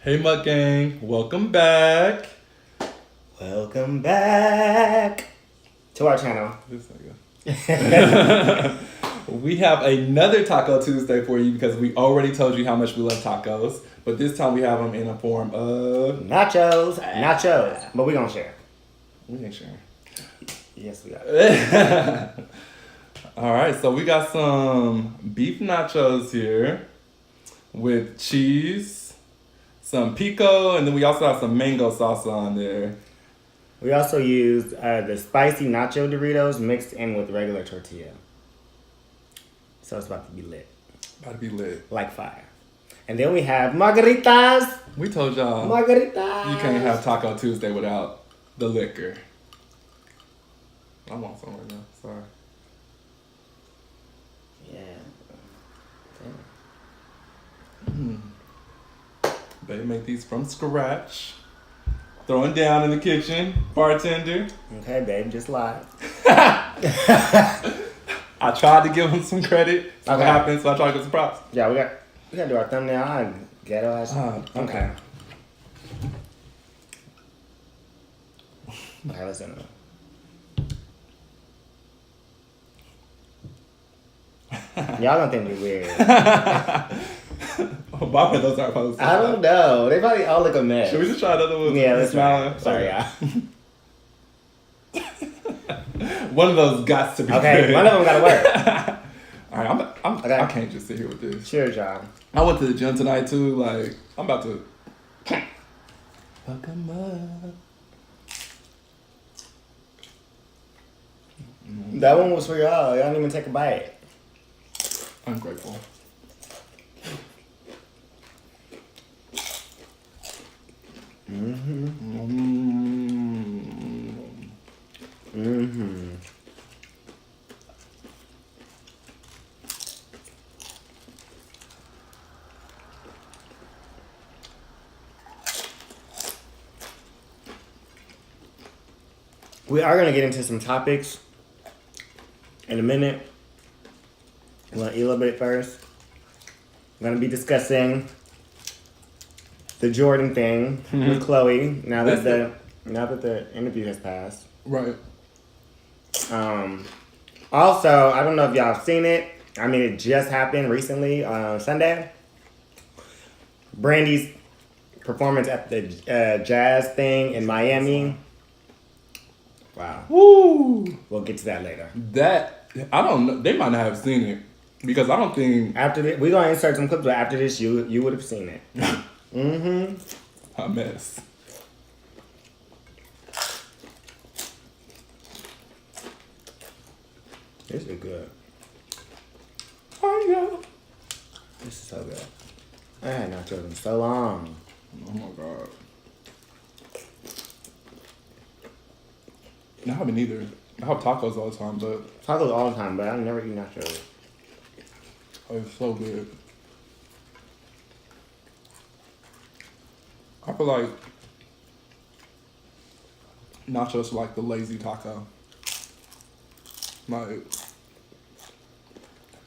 Hey Mukbang, welcome back. Welcome back to our channel. We have another Taco Tuesday for you because we already told you how much we love tacos, but this time we have them in a form of Nachos. But we're gonna share. We ain't sharing. Yes, we got. All right, so we got some beef nachos here with cheese, some pico, and then we also have some mango salsa on there. We also used the spicy nacho Doritos mixed in with regular tortilla. So it's about to be lit. About to be lit. Like fire. And then we have margaritas. We told y'all Margaritas. you can't have Taco Tuesday without the liquor. I want some right now. Sorry. Yeah. They make these from scratch. Throwing down in the kitchen, bartender. Okay, babe, just lie. I tried to give him some credit. So Okay. what happened? So I tried to get some props. Yeah, we gotta do our thumbnail and ghetto ass. Okay. Okay, listen. Y'all don't think we weird. Why were those our posts? I don't know. They probably all look a mess. Should we just try another one? Yeah, let's try. Smiling? Sorry, yeah. One of those got to be Okay, good. one of them gotta work. All right, Okay. I can't just sit here with this. Cheers, y'all. I went to the gym tonight too. Like I'm about to. Fuck 'em up. That one was for y'all. Y'all didn't even take a bite. Ungrateful. We are gonna get into some topics in a minute. I'm gonna eat a little bit first. I'm gonna be discussing the Jordyn thing with Khloe now that the interview has passed. Right. Also, I don't know if y'all have seen it. I mean, it just happened recently on Sunday. Brandy's performance at the jazz thing in Miami. Wow. Woo. We'll get to that later. That I don't know. They might not have seen it because I don't think After this, we're gonna insert some clips, but after this, you would have seen it. a mess. This is good. Oh yeah. This is so good. I had nachos in so long. Oh my god. I haven't either. I have tacos all the time, but Tacos all the time, but I never eat nachos. it's so good. I feel like nachos are like the lazy taco. Like,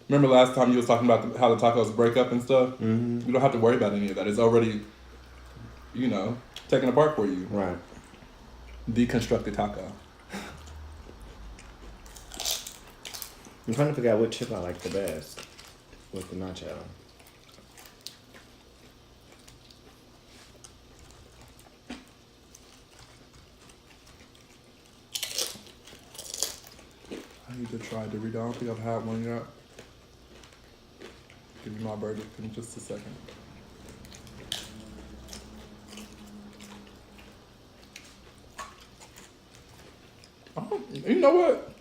remember last time you was talking about how the tacos break up and stuff? Mm-hmm. You don't have to worry about any of that. It's already, taken apart for you. Right. Deconstructed taco. I'm trying to figure out what chip I like the best with the nacho. I need to try Dorito. I don't think I've had one yet. Give me my verdict in just a second. Oh, you know what?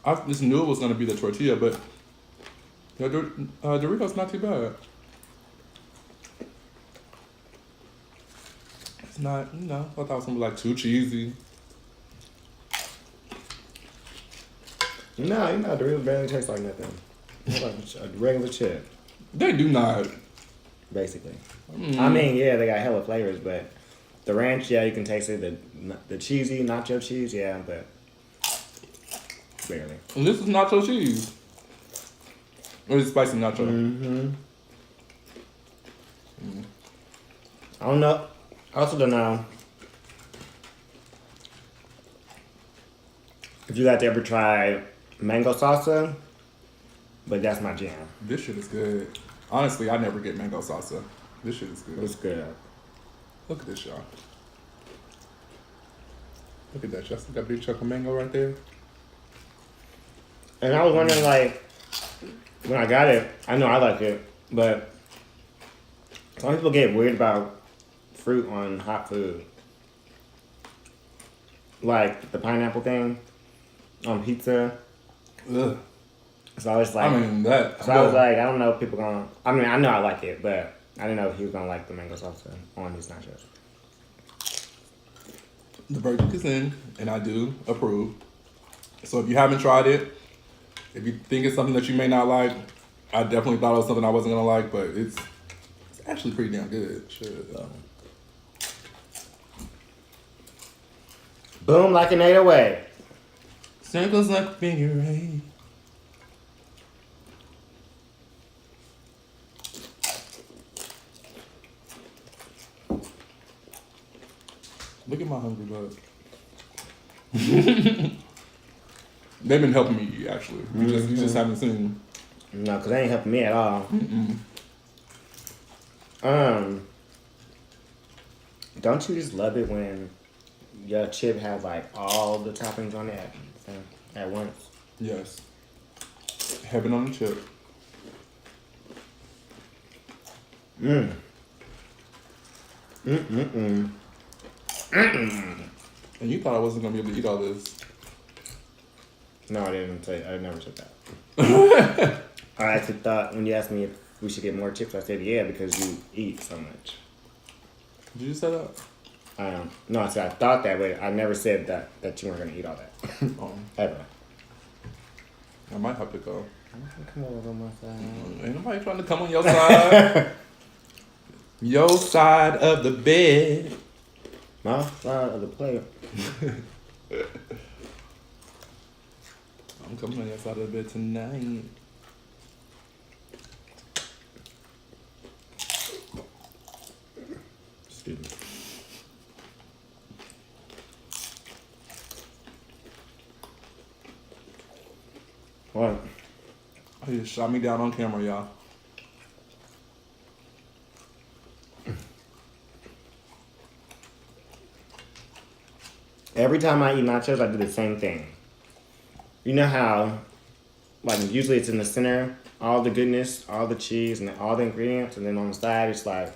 I just knew it was going to be the tortilla, but Doritos not too bad. It's not, I thought it was going to be like too cheesy. No, Doritos barely taste like nothing. It's like a regular chip, They do not. basically. I mean, yeah, they got hella flavors, but the ranch, yeah, you can taste it. The cheesy nacho cheese, yeah, but barely. And this is nacho cheese. Or is it spicy nacho? Mm-hmm. I don't know. I also don't know if you guys ever try mango salsa, but that's my jam. This shit is good. Honestly, I never get mango salsa. This shit is good. It's good. Look at this, y'all. Look at that. Y'all see that big chunk of mango right there? And I was wondering, like, when I got it, I know I like it, but some people get weird about fruit on hot food. Like the pineapple thing on pizza. Ugh. So it's like, I mean, that. so I was like, I don't know if people gonna, I mean, I know I like it, but I didn't know if he was gonna like the mango salsa on his nachos. The verdict is in, and I do approve. So if you haven't tried it, if you think it's something that you may not like, I definitely thought it was something I wasn't gonna like, but it's actually pretty damn good. Shit. Boom like an 808. Circles like figure eight. Look at my hungry butt. They've been helping me eat, actually. You just haven't seen. No, because they ain't helping me at all. Don't you just love it when your chip has like all the toppings on it at once? Yes. Heaven on the chip. And you thought I wasn't gonna be able to eat all this. No, I didn't say. I never said that. I actually thought when you asked me if we should get more chips, I said yeah because you eat so much. Did you say that? No, I said I thought that, but I never said that you weren't gonna eat all that. Ever. I might have to go. Come over on my side. Ain't nobody trying to come on your side. Your side of the bed. My side of the plate. I'm coming on your side of the bed tonight. Excuse me. What? Oh, you shot me down on camera, y'all. Every time I eat nachos, I do the same thing. You know how, like, usually it's in the center, all the goodness, all the cheese, and all the ingredients, and then on the side, it's like,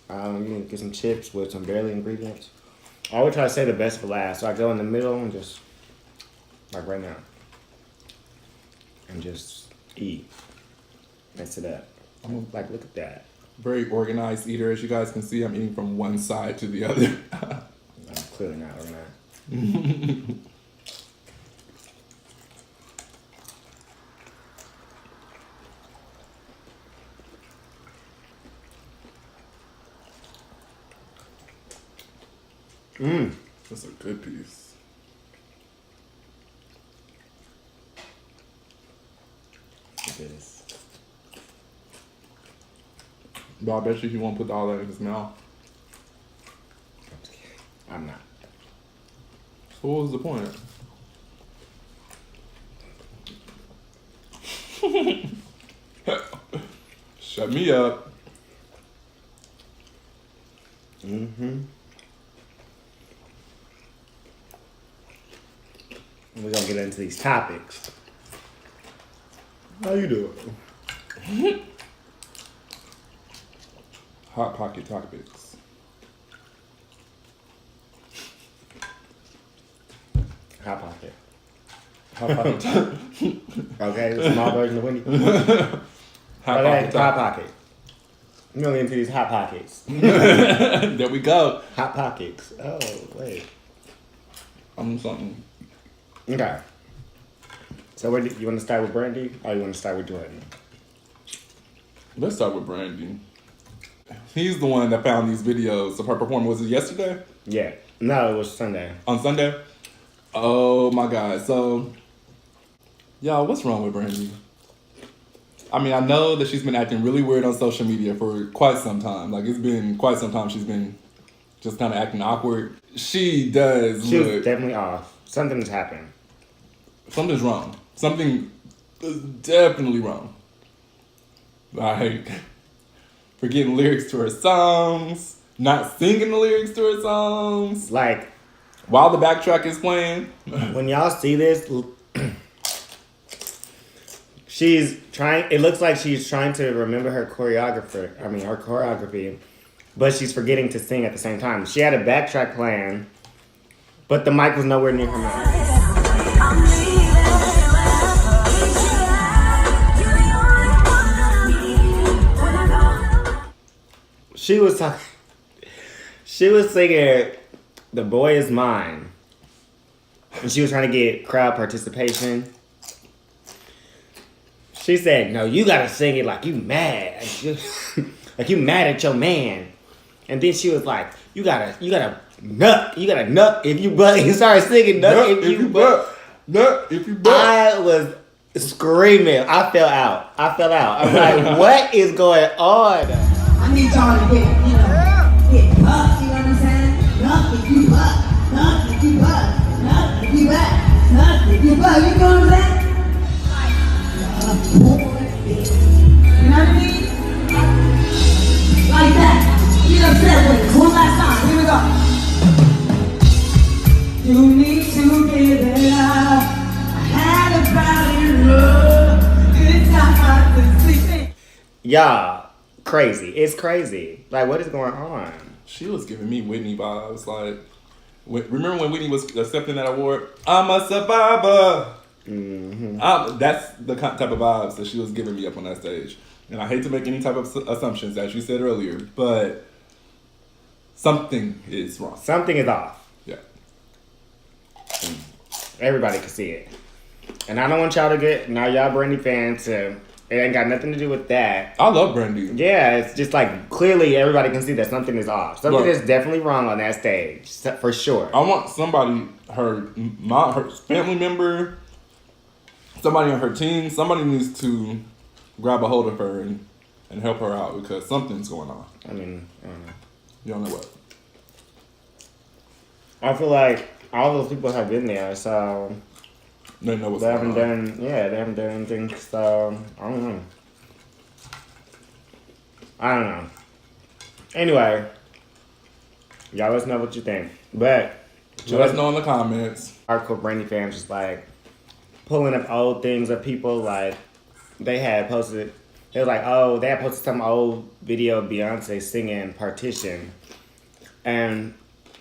you can get some chips with some barely ingredients. I always try to say the best for last, so I go in the middle and just, like right now, and just eat. Mix it up. I'm like, look at that. Very organized eater. As you guys can see, I'm eating from one side to the other. I'm clearly not organized. That's a good piece. Look at this. But I bet you he won't put all that in his mouth. I'm not. So what was the point? Shut me up. We're gonna get into these topics. How you doing? Hot pocket topics. Hot pocket. Hot pocket. Okay, the small version of Wendy. Hot Okay, pocket. hot pocket. We're gonna get into these hot pockets. There we go. Hot pockets. Oh, wait. I'm something. Okay. So where you want to start with Brandy or you want to start with Jordyn? Let's start with Brandy. He's the one that found these videos of her performing. Was it yesterday? Yeah. No, it was Sunday. On Sunday? Oh my God. So, y'all, what's wrong with Brandy? I mean, I know that she's been acting really weird on social media for quite some time. Like, it's been quite some time she's been just kind of acting awkward. She does She was look... definitely off. Something's happened. Something's wrong. Something is definitely wrong. Like, forgetting lyrics to her songs, not singing the lyrics to her songs. Like, while the backtrack is playing. when y'all see this, she's trying, it looks like she's trying to remember her choreography, but she's forgetting to sing at the same time. She had a backtrack plan, but the mic was nowhere near her mouth. She was singing "The Boy Is Mine," and she was trying to get crowd participation. She said, "No, you gotta sing it like you mad, like you mad at your man." And then she was like, "You gotta nut if you butt." He started singing "Nut if you butt." Nut if you butt. I was screaming. I fell out. I'm like, what is going on? I need y'all to get buck, you know what I'm saying? Buck if you buck, buck if you buck, buck if you buck, buck if you buck, you know what I'm saying? You know what I mean? Like that. Get upset with it. One last time. Here we go. You need to give it up. I had a valley road. Good time I could sleep in. Y'all. Crazy. It's crazy. Like, what is going on? She was giving me Whitney vibes. Like, remember when Whitney was accepting that award? I'm a survivor. Mm-hmm. That's the type of vibes that she was giving me up on that stage. And I hate to make any type of assumptions, as you said earlier, but something is wrong. Something is off. Yeah. Everybody can see it. And I don't want y'all to get, now y'all Brandy fans, it ain't got nothing to do with that. I love Brandy. Yeah, it's just like, clearly everybody can see that something is off. Something Look, is definitely wrong on that stage, for sure. I want somebody, her family member, somebody on her team, somebody needs to grab a hold of her and help her out because something's going on. I mean, I don't know. You don't know what? I feel like all those people have been there, so They know what's they going haven't on. done, yeah, they haven't done anything, so I don't know. Anyway, y'all let us know what you think. But Let us know in the comments. hardcore Brandy fans just like pulling up old things of people like they had posted. They were like, oh, they had posted some old video of Beyonce singing "Partition," and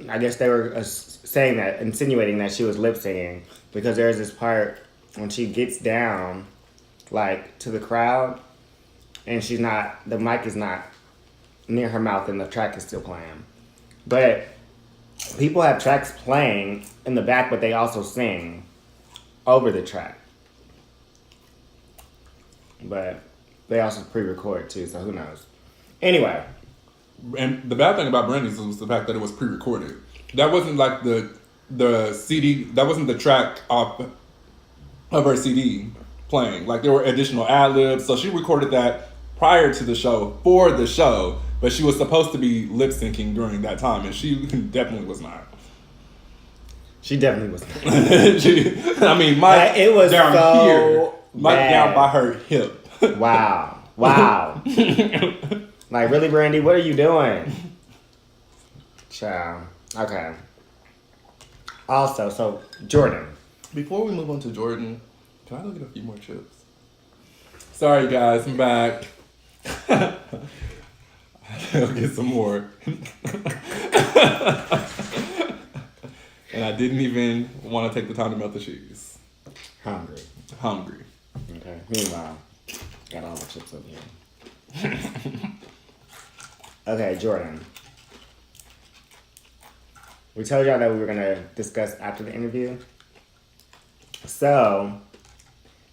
I guess they were saying that, insinuating that she was lip singing because there's this part when she gets down, like to the crowd, and she's not. The mic is not near her mouth, and the track is still playing, but people have tracks playing in the back, but they also sing over the track. But they also pre-record too, so who knows? Anyway. And the bad thing about Brandy's was the fact that it was pre-recorded. That wasn't like the CD, that wasn't the track off of her CD playing. Like there were additional ad-libs, so she recorded that prior to the show, for the show, but she was supposed to be lip-syncing during that time, and she definitely was not. She definitely was not. Mike it was down so here, Mike bad. down by her hip. Wow. Like, really, Brandy, what are you doing? Child. Okay. Also, so, Jordyn. Before we move on to Jordyn, can I go get a few more chips? Sorry, guys, I'm back. I'll get some more. And I didn't even want to take the time to melt the cheese. Hungry. Okay. Meanwhile, got all the chips over here. Okay, Jordyn. We told y'all that we were going to discuss after the interview. So,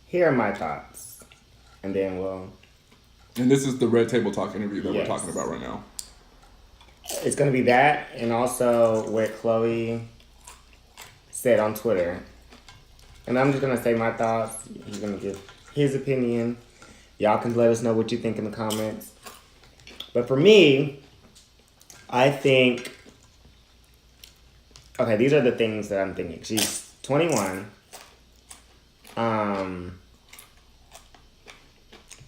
here are my thoughts. And then we'll... And this is the Red Table Talk interview that Yes. we're talking about right now. It's going to be that, and also what Khloe said on Twitter. And I'm just going to say my thoughts. He's going to give his opinion. Y'all can let us know what you think in the comments. But for me, I think... Okay, these are the things that I'm thinking. She's 21.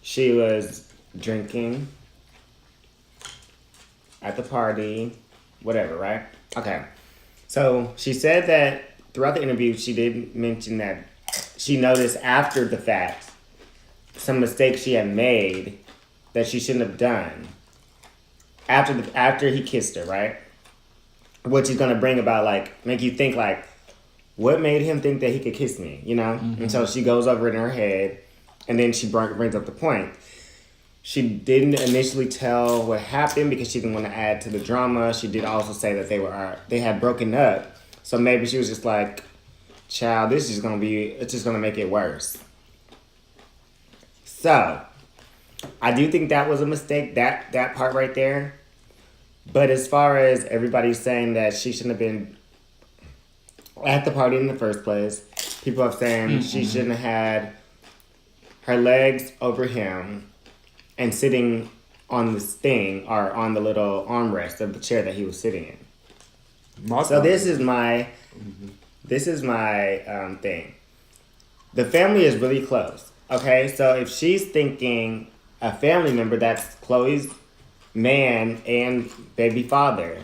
She was drinking at the party, whatever, right? Okay. So she said that throughout the interview, she did mention that she noticed after the fact some mistakes she had made that she shouldn't have done after he kissed her, right? Which is gonna bring about, like, make you think, like, what made him think that he could kiss me, you know? Mm-hmm. And so she goes over it in her head, and then she brings up the point. She didn't initially tell what happened because she didn't want to add to the drama. She did also say that they had broken up. So maybe she was just like, child, it's just gonna make it worse. So, I do think that was a mistake, that part right there. But as far as everybody saying that she shouldn't have been at the party in the first place, people are saying she shouldn't have had her legs over him and sitting on this thing or on the little armrest of the chair that he was sitting in. So this is my thing. The family is really close. Okay, so if she's thinking a family member that's Khloe's man and baby father,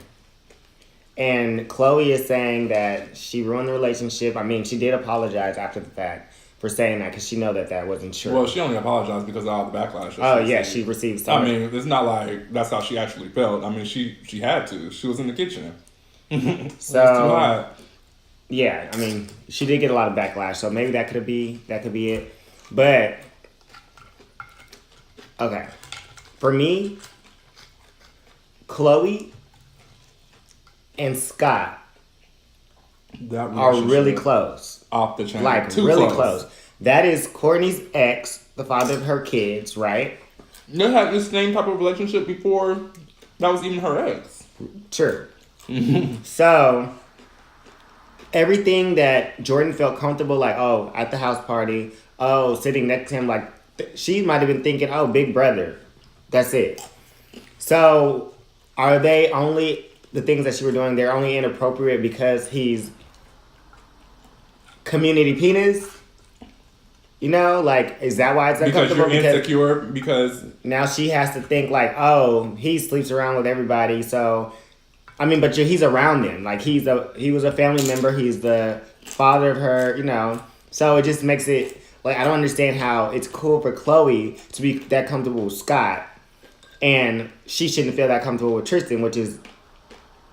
and Khloe is saying that she ruined the relationship. I mean, she did apologize after the fact for saying that because she know that wasn't true. Well, she only apologized because of all the backlash. She received some. I mean, it's not like that's how she actually felt. I mean, she had to. She was in the kitchen. So, it was too hot. Yeah, I mean, she did get a lot of backlash, so maybe that could be it. But okay, for me, Khloe and Scott are really close. Off the chain. Like, really close. That is Kourtney's ex, the father of her kids, right? They had this same type of relationship before that was even her ex. True. So, everything that Jordyn felt comfortable, like, oh, at the house party, oh, sitting next to him, like, she might have been thinking, oh, big brother. That's it. So, are they only... The things that she was doing, they're only inappropriate because he's community penis? You know, like, is that why it's uncomfortable? Because you're insecure, because... Now she has to think, like, oh, he sleeps around with everybody, so... I mean, but he's around them. Like, he was a family member, he's the father of her, you know. So it just makes it... Like, I don't understand how it's cool for Khloe to be that comfortable with Scott, and she shouldn't feel that comfortable with Tristan, which is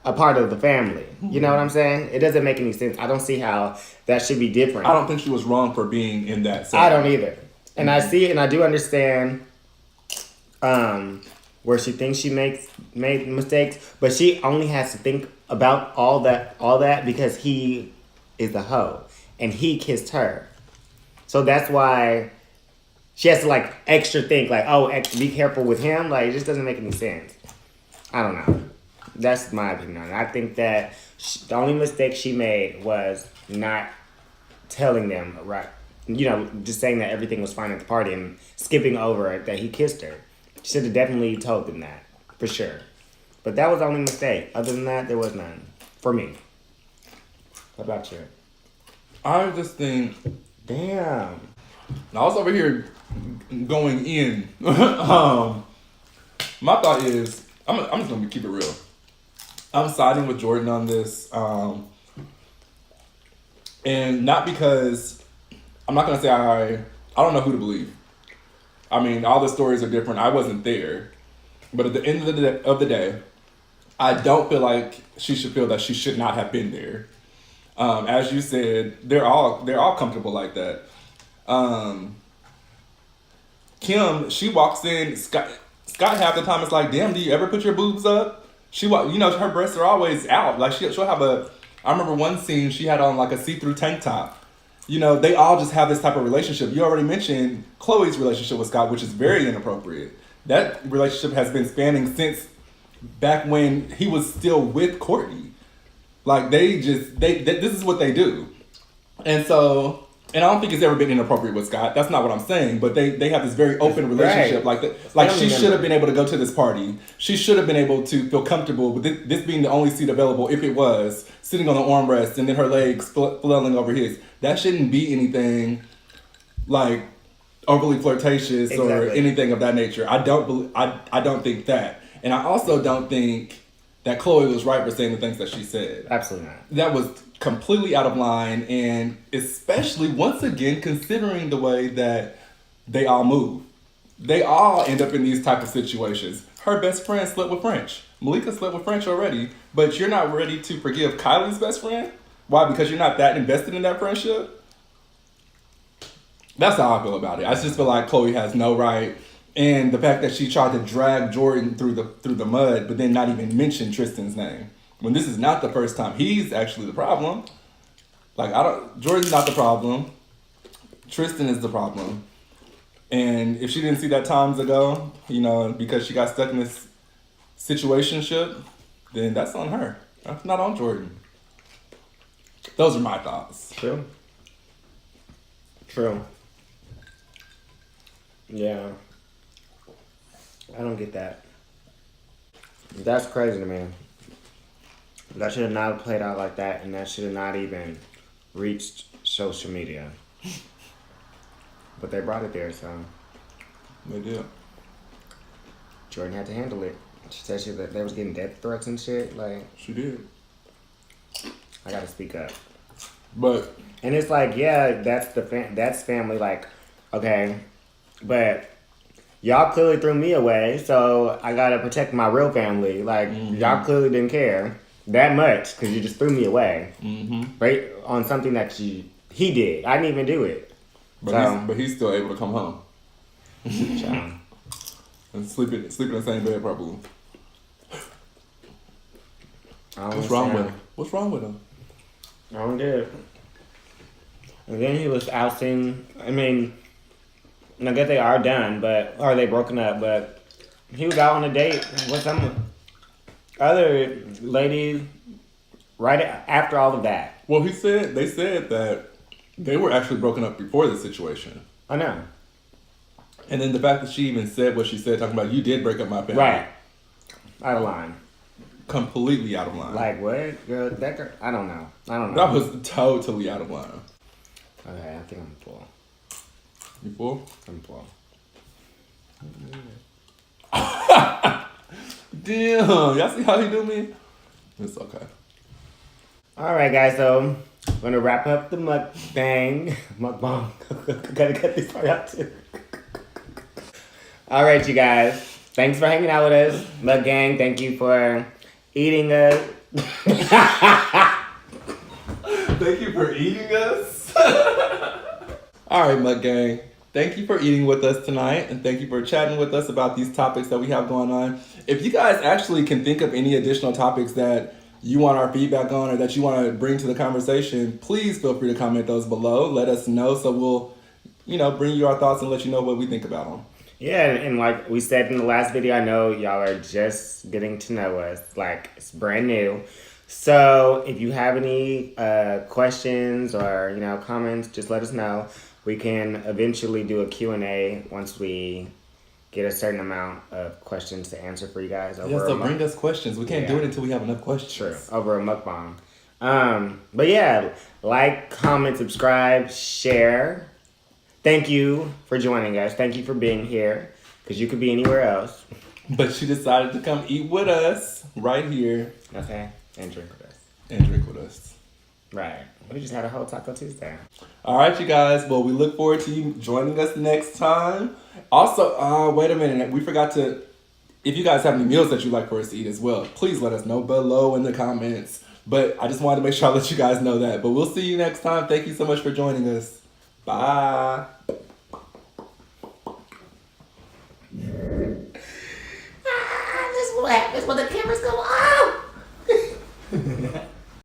a part of the family. You know what I'm saying? It doesn't make any sense. I don't see how that should be different. I don't think she was wrong for being in that setting. I don't either. And I see it, and I do understand where she thinks she made mistakes, but she only has to think about all that because he is the hoe, and he kissed her. So that's why she has to, like, extra think, like, oh, be careful with him. Like, it just doesn't make any sense. I don't know. That's my opinion on it. I think that the only mistake she made was not telling them, right, you know, just saying that everything was fine at the party and skipping over it, that he kissed her. She should have definitely told them that, for sure. But that was the only mistake. Other than that, there was none. For me. What about you? I just think... Damn. I was over here going in. My thought is, I'm just going to keep it real. I'm siding with Jordyn on this. And not because, I'm not going to say I don't know who to believe. I mean, all the stories are different. I wasn't there. But at the end of the day, I don't feel like she should feel that she should not have been there. As you said, they're all comfortable like that. Kim, she walks in, Scott half the time is like, damn, do you ever put your boobs up? You know, her breasts are always out. Like, she'll have I remember one scene, she had on like a see-through tank top. You know, they all just have this type of relationship. You already mentioned Khloe's relationship with Scott, which is very inappropriate. That relationship has been spanning since back when he was still with Kourtney. Like, this is what they do. And so, And I don't think it's ever been inappropriate with Scott. That's not what I'm saying. But they have this very open relationship. Right. Like she should have been able to go to this party. She should have been able to feel comfortable with this being the only seat available, if it was, sitting on the armrest and then her legs flailing over his. That shouldn't be anything like overly flirtatious or anything of that nature. I don't think that. And I also don't think that Khloe was right for saying the things that she said. Absolutely not. That was completely out of line, and especially, once again, considering the way that they all move. They all end up in these type of situations. Her best friend slept with French. Malika slept with French already, but you're not ready to forgive Kylie's best friend? Why? Because you're not that invested in that friendship? That's how I feel about it. I just feel like Khloe has no right. And the fact that she tried to drag Jordyn through the mud, but then not even mention Tristan's name. When this is not the first time. He's actually the problem. Like, Jordyn's not the problem. Tristan is the problem. And if she didn't see that times ago, because she got stuck in this situationship, then that's on her. That's not on Jordyn. Those are my thoughts. True. Yeah. I don't get that. That's crazy to me. That should have not played out like that, and that should have not even reached social media. But they brought it there, so. They did. Jordyn had to handle it. She said that they was getting death threats and shit. Like, She did. I gotta speak up. But And it's like, yeah, that's family. Like, okay, but y'all clearly threw me away, so I gotta protect my real family. Like, y'all clearly didn't care that much because you just threw me away, right? On something that he did. I didn't even do it. but he's still able to come home Child. and sleep in the same bed probably. What's wrong with him? What's wrong with him? I don't get it. And then he was ousting. I mean, I guess they are done, or they broken up. But he was out on a date with some other lady right after all of that. Well, they said that they were actually broken up before this situation. I know. And then the fact that she even said what she said, talking about, you did break up my family. Right. Out of line. Completely out of line. Like, what? Girl, that girl? I don't know. That was totally out of line. Okay, I think I'm full. You full? I'm full. Damn. Y'all see how he do me? It's okay. Alright, guys, so I'm gonna wrap up the mukbang. Mukbang. Gotta cut this part out too. Alright, you guys. Thanks for hanging out with us. Muk Gang, thank you for eating us. Thank you for eating us. Alright, Muk Gang. Thank you for eating with us tonight, and thank you for chatting with us about these topics that we have going on. If you guys actually can think of any additional topics that you want our feedback on or that you want to bring to the conversation, please feel free to comment those below. Let us know so we'll, bring you our thoughts and let you know what we think about them. Yeah, and like we said in the last video, I know y'all are just getting to know us. Like, it's brand new. So if you have any questions or, comments, just let us know. We can eventually do a Q&A once we get a certain amount of questions to answer for you guys. Bring us questions. We can't do it until we have enough questions. True. Over a mukbang. But yeah, like, comment, subscribe, share. Thank you for joining us. Thank you for being here, because you could be anywhere else. But she decided to come eat with us right here. Okay, and drink with us. And drink with us. Right. We just had a whole Taco Tuesday. All right, you guys. Well, we look forward to you joining us next time. Also, wait a minute. We forgot to, if you guys have any meals that you'd like for us to eat as well, please let us know below in the comments. But I just wanted to make sure I let you guys know that. But we'll see you next time. Thank you so much for joining us. Bye. This is what happens when the cameras go off.